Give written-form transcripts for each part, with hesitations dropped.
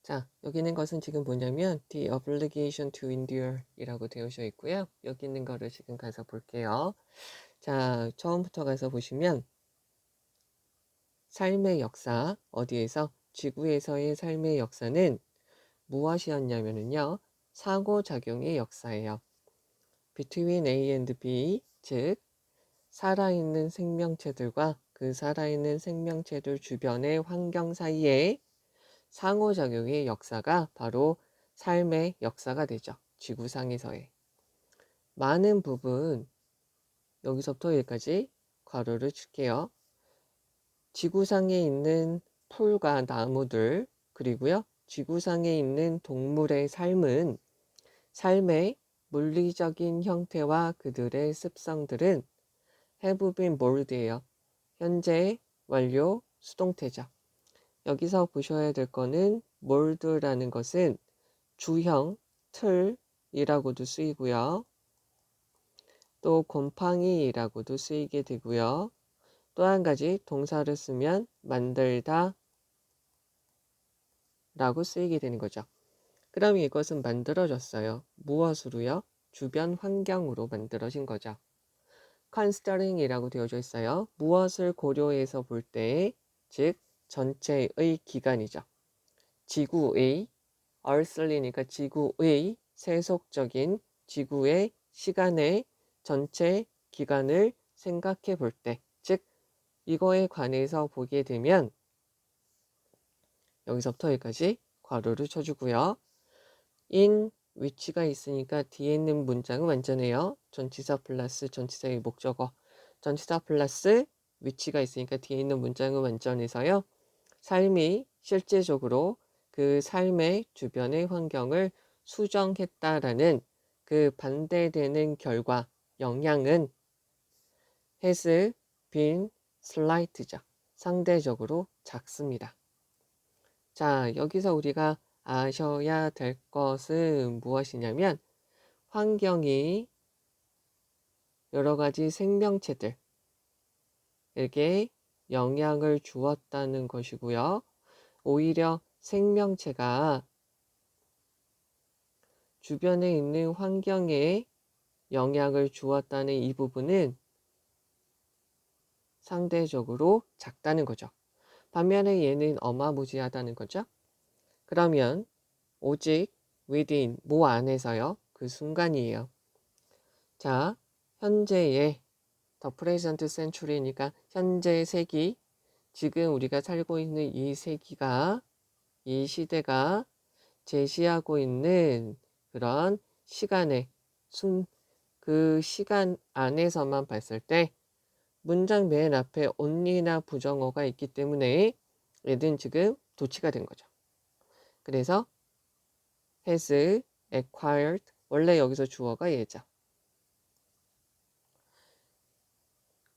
자, 여기 있는 것은 지금 뭐냐면 the obligation to endure 이라고 되어져 있고요. 여기 있는 거를 지금 가서 볼게요. 자, 처음부터 가서 보시면 삶의 역사, 어디에서? 지구에서의 삶의 역사는 무엇이었냐면요. 상호작용의 역사예요. between A and B, 즉 살아있는 생명체들과 그 살아있는 생명체들 주변의 환경 사이에 상호작용의 역사가 바로 삶의 역사가 되죠. 지구상에서의. 많은 부분, 여기서부터 여기까지 괄호를 칠게요. 지구상에 있는 풀과 나무들, 그리고요, 지구상에 있는 동물의 삶은 삶의 물리적인 형태와 그들의 습성들은 have been mold예요. 현재 완료 수동태죠. 여기서 보셔야 될 거는 mold라는 것은 주형, 틀이라고도 쓰이고요. 또 곰팡이라고도 쓰이게 되고요. 또 한 가지 동사를 쓰면 만들다 라고 쓰이게 되는 거죠. 그럼 이것은 만들어졌어요. 무엇으로요? 주변 환경으로 만들어진 거죠. considering 이라고 되어져 있어요. 무엇을 고려해서 볼 때, 즉 전체의 기간이죠. 지구의, earthly니까 지구의 세속적인 지구의 시간의 전체 기간을 생각해 볼 때, 즉 이거에 관해서 보게 되면 여기서부터 여기까지 괄호를 쳐주고요. in which가 있으니까 뒤에 있는 문장은 완전해요. 전치사 플러스 전치사의 목적어, 전치사 플러스 which가 있으니까 뒤에 있는 문장은 완전해서요. 삶이 실제적으로 그 삶의 주변의 환경을 수정했다라는 그 반대되는 결과, 영향은 has been slight죠. 상대적으로 작습니다. 자, 여기서 우리가 아셔야 될 것은 무엇이냐면 환경이 여러 가지 생명체들에게 영향을 주었다는 것이고요. 오히려 생명체가 주변에 있는 환경에 영향을 주었다는 이 부분은 상대적으로 작다는 거죠. 반면에 얘는 어마무지하다는 거죠. 그러면 오직 within, 뭐 안에서요. 그 순간이에요. 자, 현재의 the present century니까 현재 세기, 지금 우리가 살고 있는 이 세기가, 이 시대가 제시하고 있는 그런 시간의 그 시간 안에서만 봤을 때 문장 맨 앞에 only나 부정어가 있기 때문에 얘는 지금 도치가 된 거죠. 그래서 has acquired, 원래 여기서 주어가 얘죠.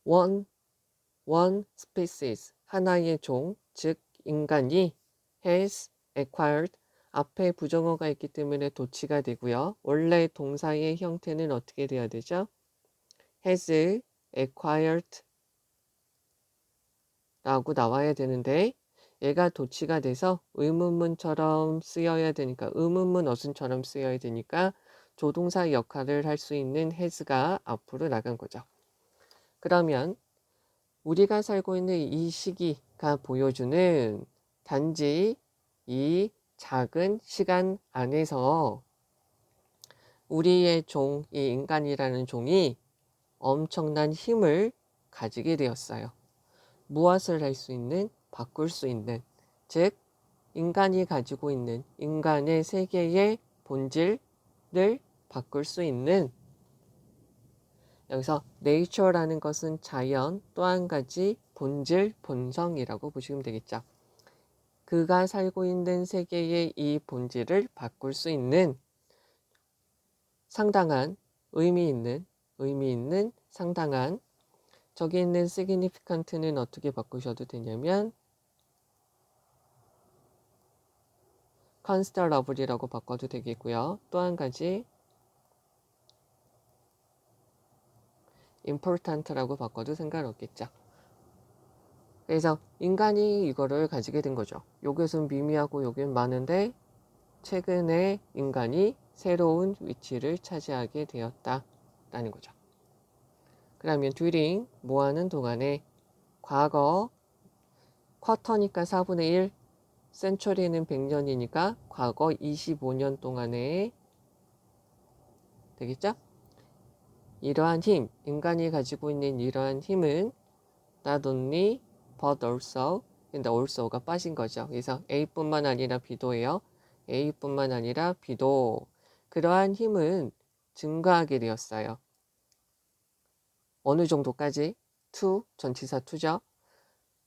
one species, 하나의 종, 즉 인간이 has acquired, 앞에 부정어가 있기 때문에 도치가 되고요. 원래 동사의 형태는 어떻게 돼야 되죠? has acquired 라고 나와야 되는데 얘가 도치가 돼서 의문문처럼 쓰여야 되니까, 의문문 어순처럼 쓰여야 되니까 조동사 역할을 할 수 있는 has가 앞으로 나간 거죠. 그러면 우리가 살고 있는 이 시기가 보여주는 단지 이 작은 시간 안에서 우리의 종, 이 인간이라는 종이 엄청난 힘을 가지게 되었어요. 무엇을 할 수 있는? 바꿀 수 있는, 즉 인간이 가지고 있는 인간의 세계의 본질을 바꿀 수 있는, 여기서 nature라는 것은 자연, 또 한 가지 본질, 본성이라고 보시면 되겠죠. 그가 살고 있는 세계의 이 본질을 바꿀 수 있는 상당한 의미 있는 상당한, 저기 있는 significant는 어떻게 바꾸셔도 되냐면 considerable이라고 바꿔도 되겠고요. 또 한 가지 important라고 바꿔도 상관없겠죠. 그래서 인간이 이거를 가지게 된 거죠. 요것은 미미하고 요긴 많은데 최근에 인간이 새로운 위치를 차지하게 되었다라는 거죠. 그러면 during 뭐 하는 동안에 과거 쿼터니까 4분의 1, 센츄리는 100년이니까 과거 25년 동안에 되겠죠? 이러한 힘, 인간이 가지고 있는 이러한 힘은 not only but also, 근데 also가 빠진 거죠. 그래서 A뿐만 아니라 B도예요. A뿐만 아니라 B도 그러한 힘은 증가하게 되었어요. 어느 정도까지? to, 전치사 to죠.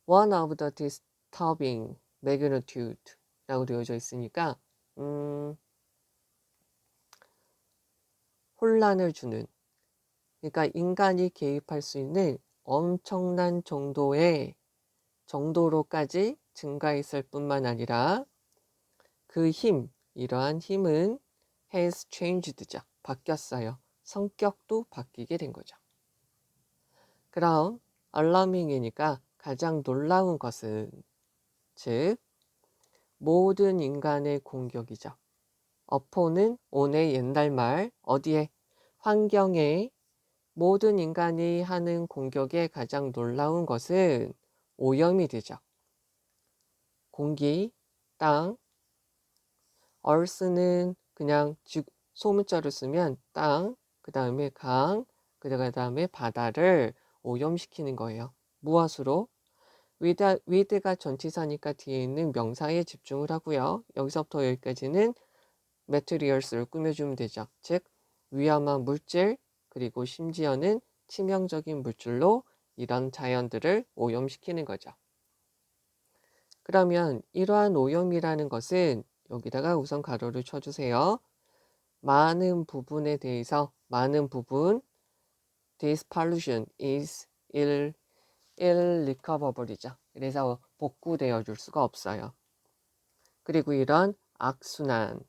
One of the disturbing magnitude 라고 되어져 있으니까 혼란을 주는, 그러니까 인간이 개입할 수 있는 엄청난 정도로까지 증가했을 뿐만 아니라 그 힘, 이러한 힘은 has changed죠. 바뀌었어요. 성격도 바뀌게 된 거죠. 그럼 alarming이니까 가장 놀라운 것은, 즉 모든 인간의 공격이죠. upon은 on의 옛날말, 어디에? 환경에. 모든 인간이 하는 공격의 가장 놀라운 것은 오염이 되죠. 공기, 땅, earth는 그냥 소문자로 쓰면 땅, 그 다음에 강, 그 다음에 바다를 오염시키는 거예요. 무엇으로? with가 전치사니까 뒤에 있는 명사에 집중을 하고요. 여기서부터 여기까지는 materials를 꾸며주면 되죠. 즉 위험한 물질, 그리고 심지어는 치명적인 물질로 이런 자연들을 오염시키는 거죠. 그러면 이러한 오염이라는 것은 여기다가 우선 가로를 쳐주세요. 많은 부분 this pollution is irrecoverable이죠. 그래서 복구되어 줄 수가 없어요. 그리고 이런 악순환,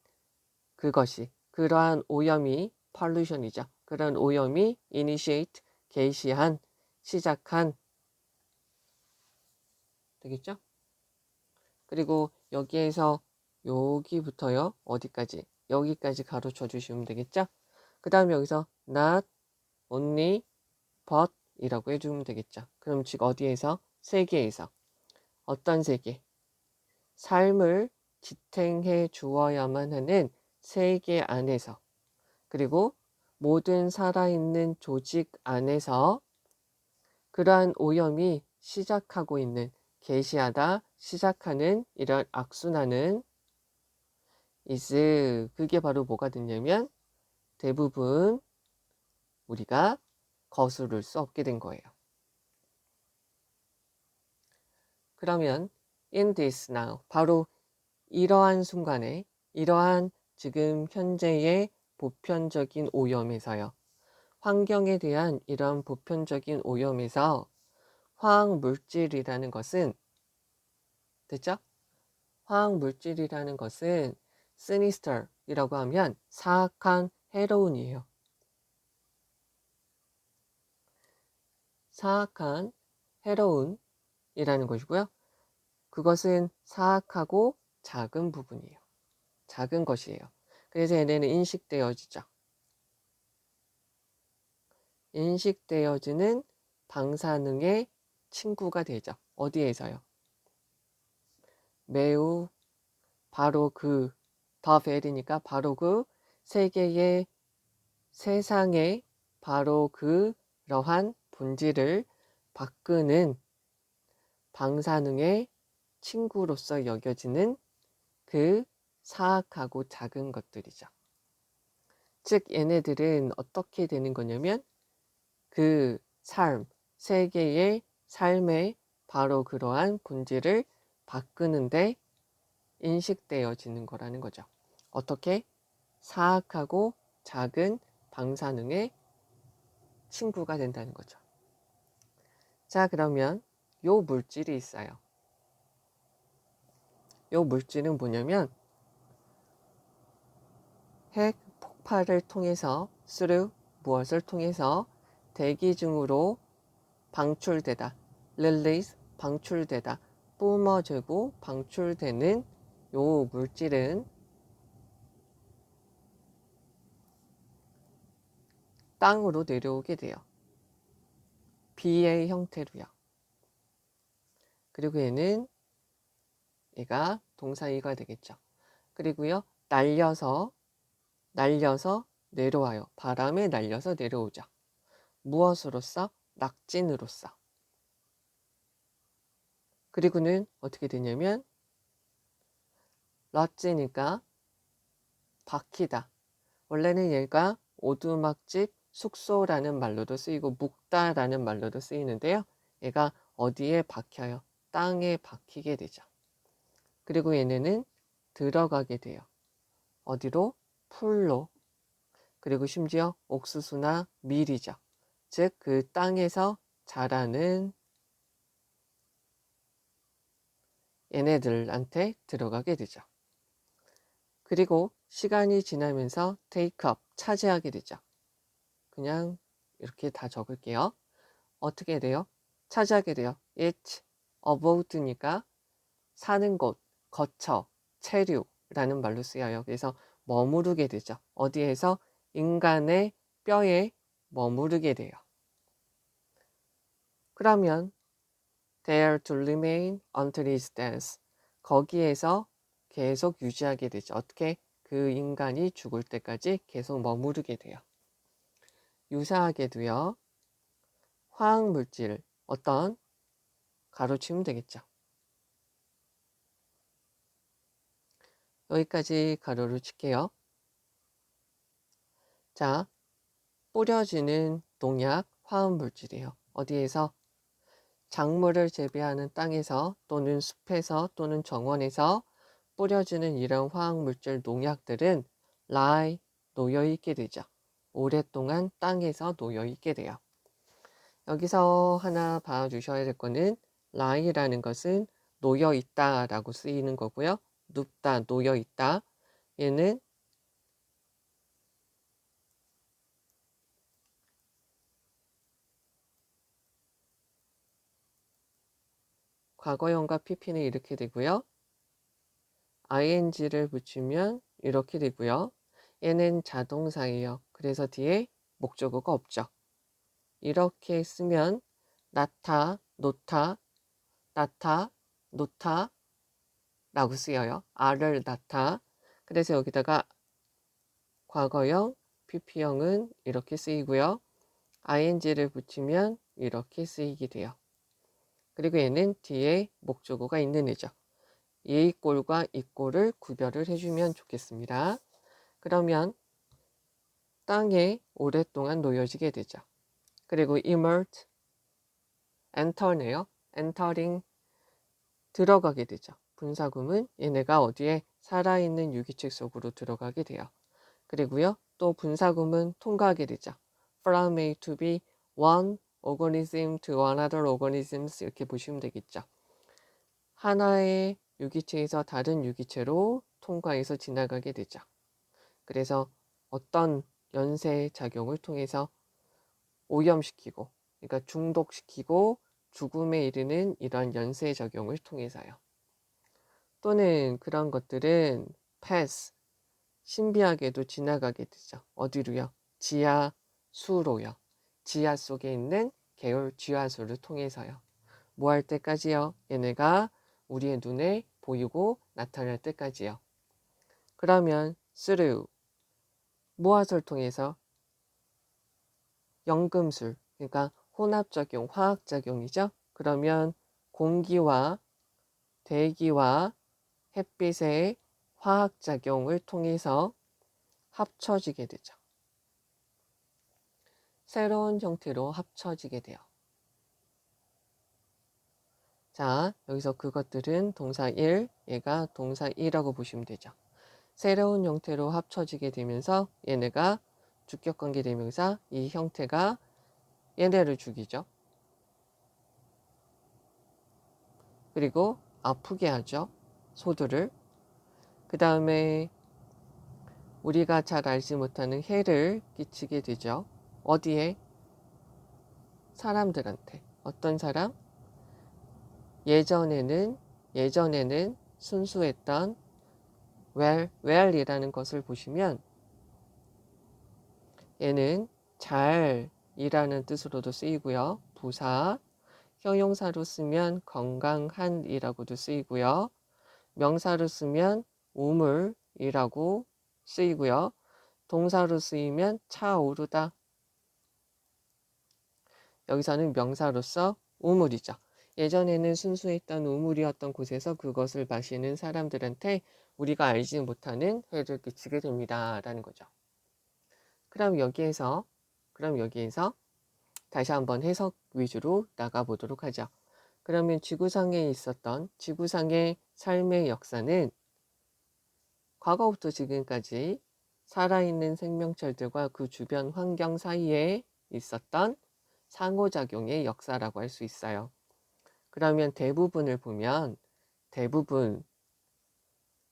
그러한 오염이 pollution이죠. 그런 오염이 initiate, 시작한 되겠죠? 그리고 여기에서 여기부터요. 어디까지? 여기까지 가로쳐 주시면 되겠죠? 그 다음에 여기서 not only but 이라고 해주면 되겠죠. 그럼 즉 어디에서? 세계에서. 어떤 세계? 삶을 지탱해 주어야만 하는 세계 안에서, 그리고 모든 살아있는 조직 안에서 그러한 오염이 시작하고 있는, 시작하는 이런 악순환은 그게 바로 뭐가 됐냐면 대부분 우리가 거스를 수 없게 된 거예요. 그러면 in this now, 바로 이러한 순간에, 이러한 지금 현재의 보편적인 오염에서요. 환경에 대한 이러한 보편적인 오염에서 화학물질이라는 것은, 됐죠? 화학물질이라는 것은 sinister이라고 하면 사악한, 해로운이에요. 사악한, 해로운이라는 것이고요. 그것은 사악하고 작은 부분이에요. 작은 것이에요. 그래서 얘네는 인식되어지죠. 인식되어지는 방사능의 친구가 되죠. 어디에서요? 매우, 바로 더 벨이니까 바로 세상의 바로 그러한 본질을 바꾸는 방사능의 친구로서 여겨지는 그 사악하고 작은 것들이죠. 즉 얘네들은 어떻게 되는 거냐면 세계의 삶의 바로 그러한 본질을 바꾸는데 인식되어지는 거라는 거죠. 어떻게? 사악하고 작은 방사능의 친구가 된다는 거죠. 자, 그러면 요 물질이 있어요. 요 물질은 뭐냐면 핵 폭발을 통해서 무엇을 통해서 대기 중으로 방출되다, release, 방출되다, 뿜어지고 방출되는 요 물질은 땅으로 내려오게 돼요. B의 형태로요. 그리고 얘가 동사 2가 되겠죠. 그리고요, 날려서 내려와요. 바람에 날려서 내려오죠. 무엇으로써? 낙진으로써. 그리고는 어떻게 되냐면 락지니까 박히다. 원래는 얘가 오두막집 숙소라는 말로도 쓰이고 묵다라는 말로도 쓰이는데요. 얘가 어디에 박혀요? 땅에 박히게 되죠. 그리고 얘네는 들어가게 돼요. 어디로? 풀로. 그리고 심지어 옥수수나 밀이죠. 즉 그 땅에서 자라는 얘네들한테 들어가게 되죠. 그리고 시간이 지나면서 take up, 차지하게 되죠. 그냥 이렇게 다 적을게요. 어떻게 돼요? 차지하게 돼요. It about니까 사는 곳, 거처, 체류라는 말로 쓰여요. 그래서 머무르게 되죠. 어디에서? 인간의 뼈에 머무르게 돼요. 그러면 there to remain until his death. 거기에서 계속 유지하게 되죠. 어떻게? 그 인간이 죽을 때까지 계속 머무르게 돼요. 유사하게도요. 화학물질 어떤 가로치면 되겠죠. 여기까지 가로를 칠게요. 자, 뿌려지는 농약 화학물질이에요. 어디에서? 작물을 재배하는 땅에서 또는 숲에서 또는 정원에서 뿌려지는 이런 화학물질 농약들은 lie, 놓여있게 되죠. 오랫동안 땅에서 놓여있게 돼요. 여기서 하나 봐주셔야 될 거는 lie라는 것은 놓여있다 라고 쓰이는 거고요. 눕다, 놓여있다. 얘는 과거형과 pp는 이렇게 되고요. ing를 붙이면 이렇게 되고요. 얘는 자동사예요. 그래서 뒤에 목적어가 없죠. 이렇게 쓰면 나타, 놓다, 나타, 놓다 라고 쓰여요. R을 나타. 그래서 여기다가 과거형, pp형은 이렇게 쓰이고요. ing를 붙이면 이렇게 쓰이게 돼요. 그리고 얘는 뒤에 목적어가 있는 애죠. 이 꼴과 이 꼴을 구별을 해주면 좋겠습니다. 그러면 땅에 오랫동안 놓여지게 되죠. 그리고 immersed, enter네요. entering, 들어가게 되죠. 분사구문, 얘네가 어디에? 살아있는 유기체 속으로 들어가게 돼요. 그리고요, 또 분사구문 통과하게 되죠. from A to B, one organism to another organisms 이렇게 보시면 되겠죠. 하나의 유기체에서 다른 유기체로 통과해서 지나가게 되죠. 그래서 어떤 연쇄 작용을 통해서 오염시키고, 그러니까 중독시키고 죽음에 이르는 이런 연쇄 작용을 통해서요. 또는 그런 것들은 pass, 신비하게도 지나가게 되죠. 어디로요? 지하수로요. 지하 속에 있는 계열 지하수를 통해서요. 뭐 할 때까지요? 얘네가 우리의 눈에 보이고 나타날 때까지요. 그러면 through, 무엇을 통해서? 연금술, 그러니까 혼합작용, 화학작용이죠. 그러면 공기와 대기와 햇빛의 화학작용을 통해서 합쳐지게 되죠. 새로운 형태로 합쳐지게 돼요. 자, 여기서 그것들은 동사 1, 얘가 동사 2라고 보시면 되죠. 새로운 형태로 합쳐지게 되면서 얘네가 주격관계대명사, 이 형태가 얘네를 죽이죠. 그리고 아프게 하죠. 소들을. 그 다음에 우리가 잘 알지 못하는 해를 끼치게 되죠. 어디에? 사람들한테. 어떤 사람? 예전에는 순수했던 well이라는 것을 보시면 얘는 잘이라는 뜻으로도 쓰이고요. 부사, 형용사로 쓰면 건강한이라고도 쓰이고요. 명사로 쓰면 우물이라고 쓰이고요. 동사로 쓰이면 차오르다. 여기서는 명사로서 우물이죠. 예전에는 순수했던 우물이었던 곳에서 그것을 마시는 사람들한테 우리가 알지 못하는 해를 끼치게 됩니다. 라는 거죠. 그럼 여기에서 다시 한번 해석 위주로 나가보도록 하죠. 그러면 지구상에 있었던 지구상의 삶의 역사는 과거부터 지금까지 살아있는 생명체들과 그 주변 환경 사이에 있었던 상호작용의 역사라고 할 수 있어요. 그러면 대부분을 보면 대부분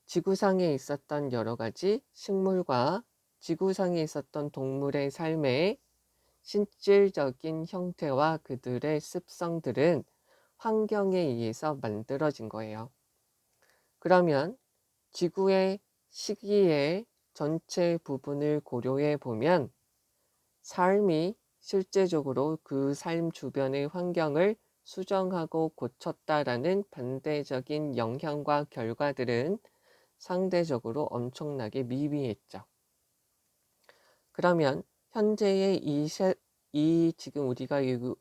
지구상에 있었던 여러 가지 식물과 지구상에 있었던 동물의 삶의 실질적인 형태와 그들의 습성들은 환경에 의해서 만들어진 거예요. 그러면 지구의 시기의 전체 부분을 고려해 보면 삶이 실제적으로 그 삶 주변의 환경을 수정하고 고쳤다라는 반대적인 영향과 결과들은 상대적으로 엄청나게 미비했죠. 그러면 현재의 지금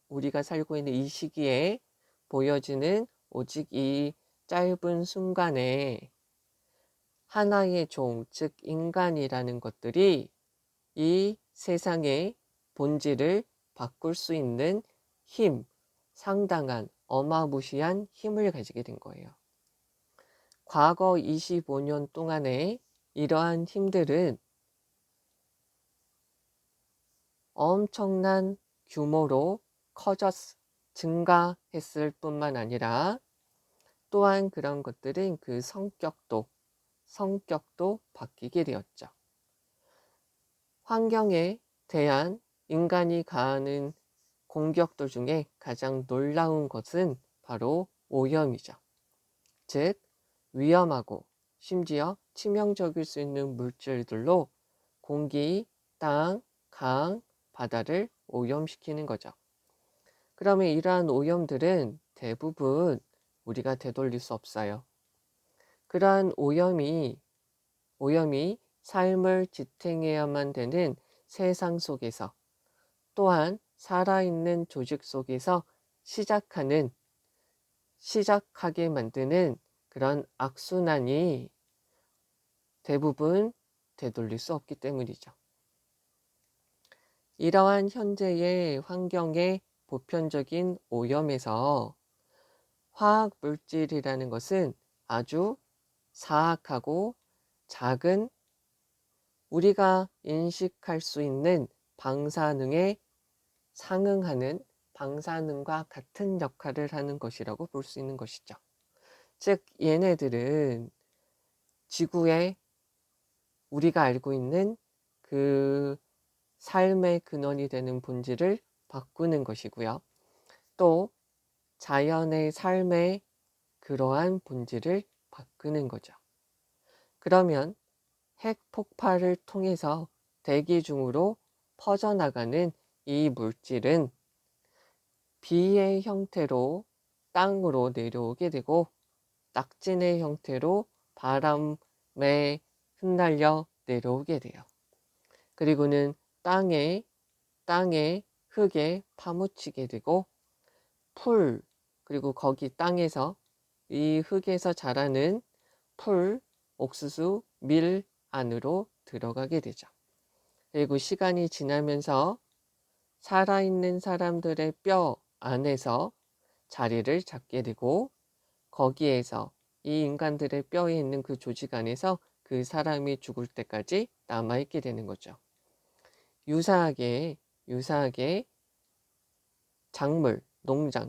우리가 살고 있는 이 시기에 보여지는 오직 이 짧은 순간에 하나의 종, 즉 인간이라는 것들이 이 세상의 본질을 바꿀 수 있는 힘, 상당한 어마무시한 힘을 가지게 된 거예요. 과거 25년 동안에 이러한 힘들은 엄청난 규모로 증가했을 뿐만 아니라 또한 그런 것들은 그 성격도 바뀌게 되었죠. 환경에 대한 인간이 가하는 공격들 중에 가장 놀라운 것은 바로 오염이죠. 즉, 위험하고 심지어 치명적일 수 있는 물질들로 공기, 땅, 강, 바다를 오염시키는 거죠. 그러면 이러한 오염들은 대부분 우리가 되돌릴 수 없어요. 그러한 오염이 삶을 지탱해야만 되는 세상 속에서 또한 살아있는 조직 속에서 시작하게 만드는 그런 악순환이 대부분 되돌릴 수 없기 때문이죠. 이러한 현재의 환경의 보편적인 오염에서 화학 물질이라는 것은 아주 사악하고 작은 우리가 인식할 수 있는 방사능에 상응하는 방사능과 같은 역할을 하는 것이라고 볼 수 있는 것이죠. 즉, 얘네들은 지구에 우리가 알고 있는 그 삶의 근원이 되는 본질을 바꾸는 것이고요. 또 자연의 삶의 그러한 본질을 바꾸는 거죠. 그러면 핵 폭발을 통해서 대기 중으로 퍼져나가는 이 물질은 비의 형태로 땅으로 내려오게 되고 낙진의 형태로 바람에 흩날려 내려오게 돼요. 그리고는 땅에 흙에 파묻히게 되고 그리고 거기 땅에서 이 흙에서 자라는 풀, 옥수수, 밀 안으로 들어가게 되죠. 그리고 시간이 지나면서 살아있는 사람들의 뼈 안에서 자리를 잡게 되고 거기에서 이 인간들의 뼈에 있는 그 조직 안에서 그 사람이 죽을 때까지 남아있게 되는 거죠. 유사하게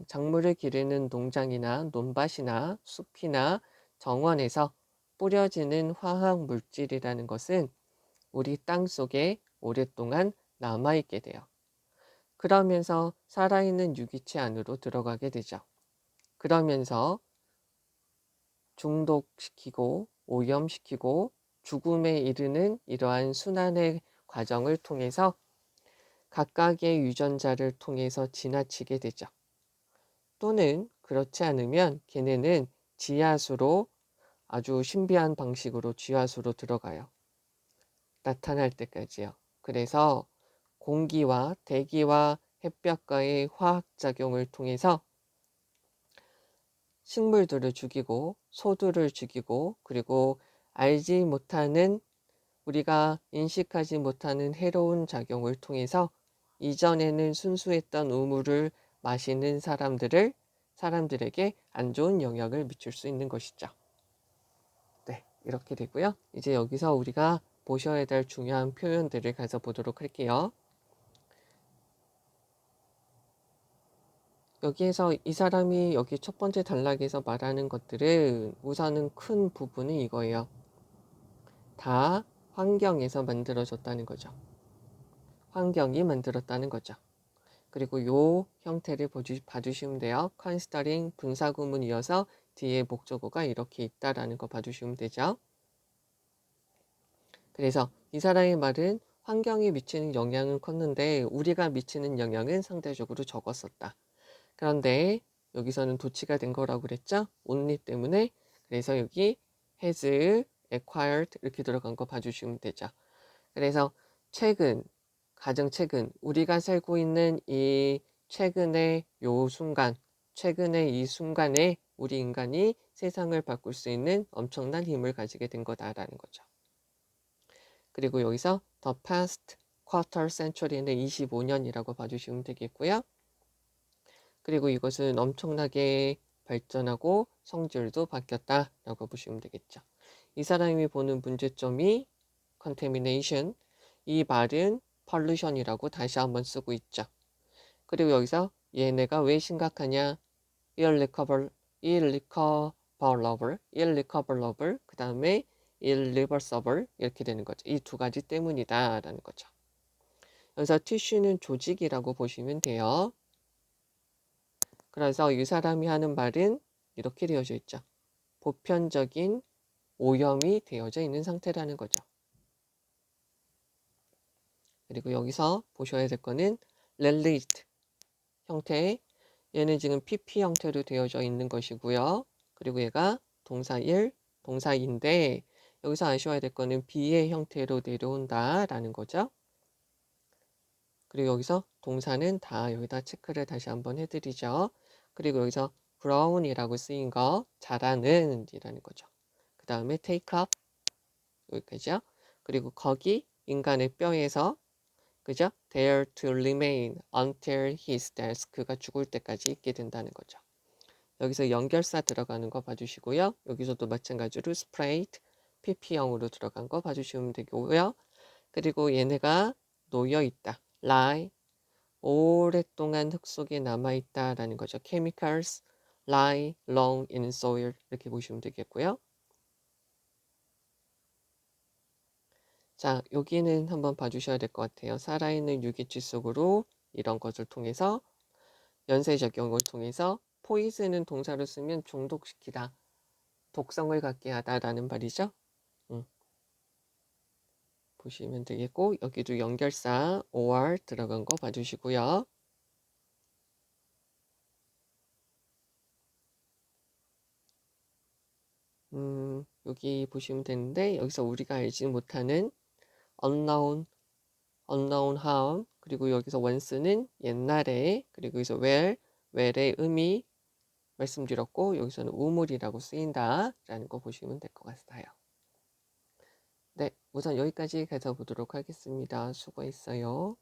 작물을 기르는 농장이나 논밭이나 숲이나 정원에서 뿌려지는 화학 물질이라는 것은 우리 땅 속에 오랫동안 남아있게 돼요. 그러면서 살아있는 유기체 안으로 들어가게 되죠. 그러면서 중독시키고 오염시키고 죽음에 이르는 이러한 순환의 과정을 통해서 각각의 유전자를 통해서 지나치게 되죠. 또는 그렇지 않으면 걔네는 지하수로 아주 신비한 방식으로 지하수로 들어가요. 나타날 때까지요. 그래서 공기와 대기와 햇볕과의 화학작용을 통해서 식물들을 죽이고 소들을 죽이고 그리고 알지 못하는 우리가 인식하지 못하는 해로운 작용을 통해서 이전에는 순수했던 우물을 마시는 사람들에게 안 좋은 영향을 미칠 수 있는 것이죠. 네, 이렇게 되고요. 이제 여기서 우리가 보셔야 될 중요한 표현들을 가서 보도록 할게요. 여기에서 이 사람이 여기 첫 번째 단락에서 말하는 것들은 우선은 큰 부분은 이거예요. 다 환경에서 만들어졌다는 거죠. 환경이 만들었다는 거죠. 그리고 요 형태를 봐주시면 돼요. 컨시더링 분사구문이어서 뒤에 목적어가 이렇게 있다라는 거 봐주시면 되죠. 그래서 이 사람의 말은 환경이 미치는 영향은 컸는데 우리가 미치는 영향은 상대적으로 적었었다. 그런데 여기서는 도치가 된 거라고 그랬죠? only 때문에. 그래서 여기 has acquired 이렇게 들어간 거 봐주시면 되죠. 그래서 가장 최근 우리가 살고 있는 이 최근의 요 순간, 최근의 이 순간에 우리 인간이 세상을 바꿀 수 있는 엄청난 힘을 가지게 된 거다라는 거죠. 그리고 여기서 the past quarter century는 25년이라고 봐주시면 되겠고요. 그리고 이것은 엄청나게 발전하고 성질도 바뀌었다라고 보시면 되겠죠. 이 사람이 보는 문제점이 contamination, 이 말은 pollution이라고 다시 한번 쓰고 있죠. 그리고 여기서 얘네가 왜 심각하냐? irrecoverable, 그 다음에 irreversible 이렇게 되는 거죠. 이 두 가지 때문이다라는 거죠. 그래서 티슈는 조직이라고 보시면 돼요. 그래서 이 사람이 하는 말은 이렇게 되어져 있죠. 보편적인 오염이 되어져 있는 상태라는 거죠. 그리고 여기서 보셔야 될 거는 released 형태, 얘는 지금 PP 형태로 되어져 있는 것이고요. 그리고 얘가 동사 1, 동사인데 여기서 아셔야 될 거는 B의 형태로 내려온다라는 거죠. 그리고 여기서 동사는 다 여기다 체크를 다시 한번 해드리죠. 그리고 여기서 grown이라고 쓰인 거 자라는 이라는 거죠. 그 다음에 take up 여기까지요. 그리고 거기 인간의 뼈에서 그죠? There to remain until his death. 그가 죽을 때까지 있게 된다는 거죠. 여기서 연결사 들어가는 거 봐주시고요. 여기서도 마찬가지로 sprayed, pp형으로 들어간 거 봐주시면 되고요. 그리고 얘네가 놓여 있다. lie, 오랫동안 흙 속에 남아 있다라는 거죠. chemicals lie long in soil 이렇게 보시면 되겠고요. 자, 여기는 한번 봐주셔야 될 것 같아요. 살아있는 유기질 속으로 이런 것을 통해서 연쇄작용을 통해서 포이즌은 동사로 쓰면 중독시키다, 독성을 갖게 하다라는 말이죠. 보시면 되겠고 여기도 연결사 or 들어간 거 봐주시고요. 여기 보시면 되는데 여기서 우리가 알지 못하는 unknown harm 그리고 여기서 once는 옛날에 그리고 여기서 where의 의미 말씀드렸고 여기서는 우물이라고 쓰인다라는 거 보시면 될 것 같아요. 네, 우선 여기까지 가서 보도록 하겠습니다. 수고했어요.